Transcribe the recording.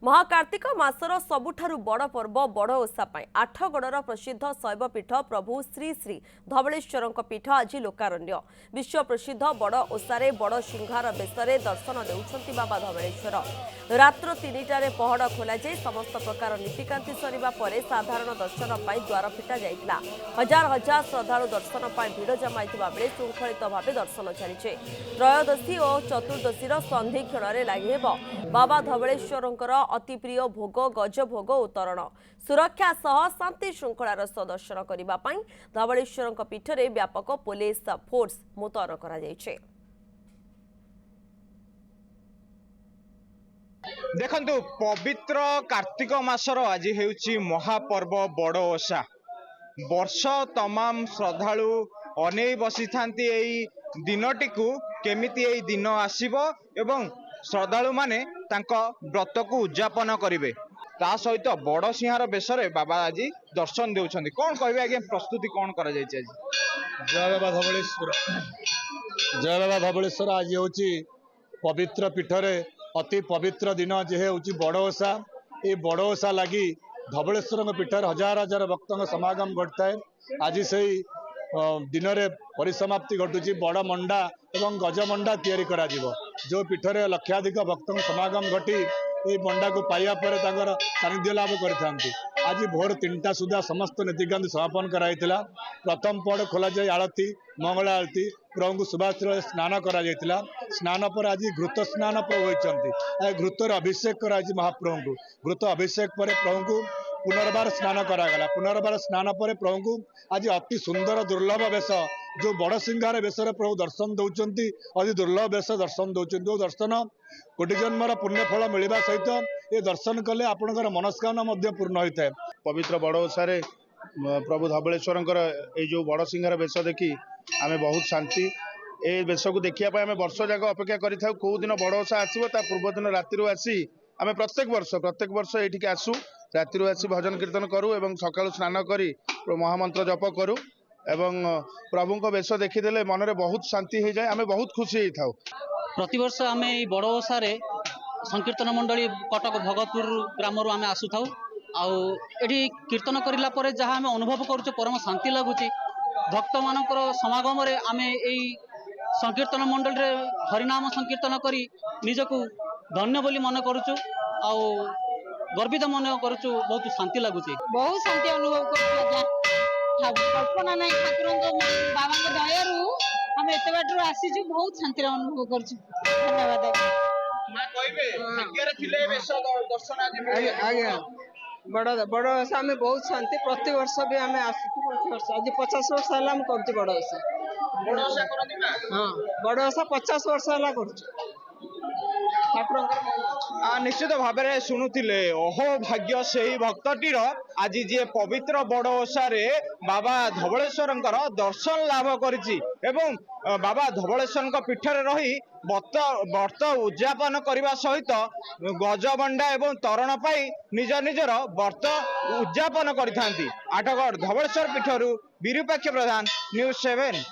महाकार्तिक मासर सबुठारु बड़ पर्व बड़ ओषा पाई आठगड़र प्रसिद्ध शैवपीठ प्रभु श्री श्री धवलेश्वर पीठ आज लोकारण्य विश्व प्रसिद्ध बड़ ओषारे बड़ सिंहार बेसरे दर्शन देउछंती बाबा धवलेश्वर। रात्र 3टारे पहड़ खोल जाए समस्त प्रकार नीतिकांति सरिबा परे साधारण दर्शन पाई द्वार फिटा जाइतिला। हजार हजार श्रद्धालु दर्शन पाई भिड़ जमाइथिबा बेले शृंखलित भावे दर्शन चलिছে। त्रयोदशी और चतुर्दशी संधि क्षण लागि हेबो बाबा धवलेश्वरंकर अति प्रिय भोग गज भोग उतरण सुरक्षा सह शांति श्रृंखलार दर्शन करने धवलेश्वर पीठ में व्यापक पुलिस फोर्स मुतयन करा जायछे। देखंतु पवित्र कार्तिक मासर आज हेउची महापर्व बड़ ओषा। वर्ष तमाम श्रद्धालु अनेई बसी थांती एई दिनटी को केमिति एई दिन आसीबो एवं श्रद्धालु माने तांको व्रत को उद्यापन करिवे। ता सहित बड़ सिंहार बेसरे बाबा आज दर्शन देउछंती। कोन कहबे आगे प्रस्तुति कोन करा जायछि आज? जय बाबा धवलेश्वर। जय बाबा धवलेश्वर। आज होची पवित्र पीठरे अति पवित्र दिन जे होची बड़ ओषा। ए बड़ ओषा लगी धवलेश्वर पीठर हजार हजार भक्तों समागम घटता है। आज से दिन में परिसमाप्ति घटुची बड़ मंडा एवं गज मंडा तैयारी करा जिवो। जो पीठरे लक्षाधिक भक्तों समागम घटी ये मंडा को पाइबा पर सानिध्य लाभ करथांती। आज भोर 3टा सुधा समस्त नीतिकांति समापन कराइतिला। प्रथम पहड़ खोल जाए आरती मंगला आरती प्रभु को सुभाषित स्नान करा जायतिला। स्नान पर आज घृत स्नान प्रभु होइचंती। घृतर अभिषेक करा महाप्रभु को। घृत अभिषेक पर प्रभु को पुनर्बार स्नान करागला। पुनर्बार स्नान पर प्रभु को आज अति सुंदर दुर्लभ वेश जो बड़ सिंहार बेसर प्रभु दर्शन दौरान अति दुर्लभ वेश दर्शन दौरान। जो दर्शन कोटि जन्मर पुण्य फल मिलवा सहित ये दर्शन कले आपणकर मनस्कामना पूर्ण होता है। पवित्र बड़ ओषारे प्रभु धवलेश्वर जो बड़ सिंहार बेश देखी आमे बहुत शांति ए बेश को देखा आम वर्ष जाक अपेक्षा करें। कौ दिन बड़ ओषा आसो ता पूर्व दिन राति आसी आम प्रत्येक वर्ष ये आसू राति आसी भजन कीर्तन करूँ और सकाळु स्नान करी महामंत्र जप करूँ एवं प्रभु को बेश देखीदे मन में बहुत शांति हो जाए। आम बहुत खुशी होता। प्रतिवर्ष आम बड़ ओषारे संकीर्तन मंडली कटक भगतपुर ग्राम आम आसु था आठी कीर्तन करला जहाँ आम अनुभव करुचे परम शांति लगुच। भक्त मानकर समागम आम यही संकीर्तन मंडल रे हरिनाम संकीर्तन करी निजको धन्य बोली मन करुचु आ गर्वित मन करुचु। बहुत शांति लगुच। बहुत शांति अनुभव कर कल्पना ना ठाकुर बाबा दयारू आम एत बाटर आसीचु बहुत शांति अनुभव कर। धन्यवाद। बड़ ओषा आम बहुत शांति प्रति वर्ष भी आम आसुचु। वर्ष आज 50 वर्ष है कर बड़ ओषा। हाँ बड़ ओषा 50 वर्ष है कर। निश्चित भाव में शुणुले अहो भाग्य से भक्तटीर आज जी पवित्र बड़ ओषारे बाबा धवलेश्वर दर्शन लाभ करिछि एवं बाबा धवलेश्वर पीठरे रही व्रत उद्यापन करने सहित गजबंडा एवं तरण पाई निज निजर व्रत उद्यापन करिथांती। आठगड़ धवलेश्वर पीठरू विरूपाक्ष प्रधान न्यूज 7।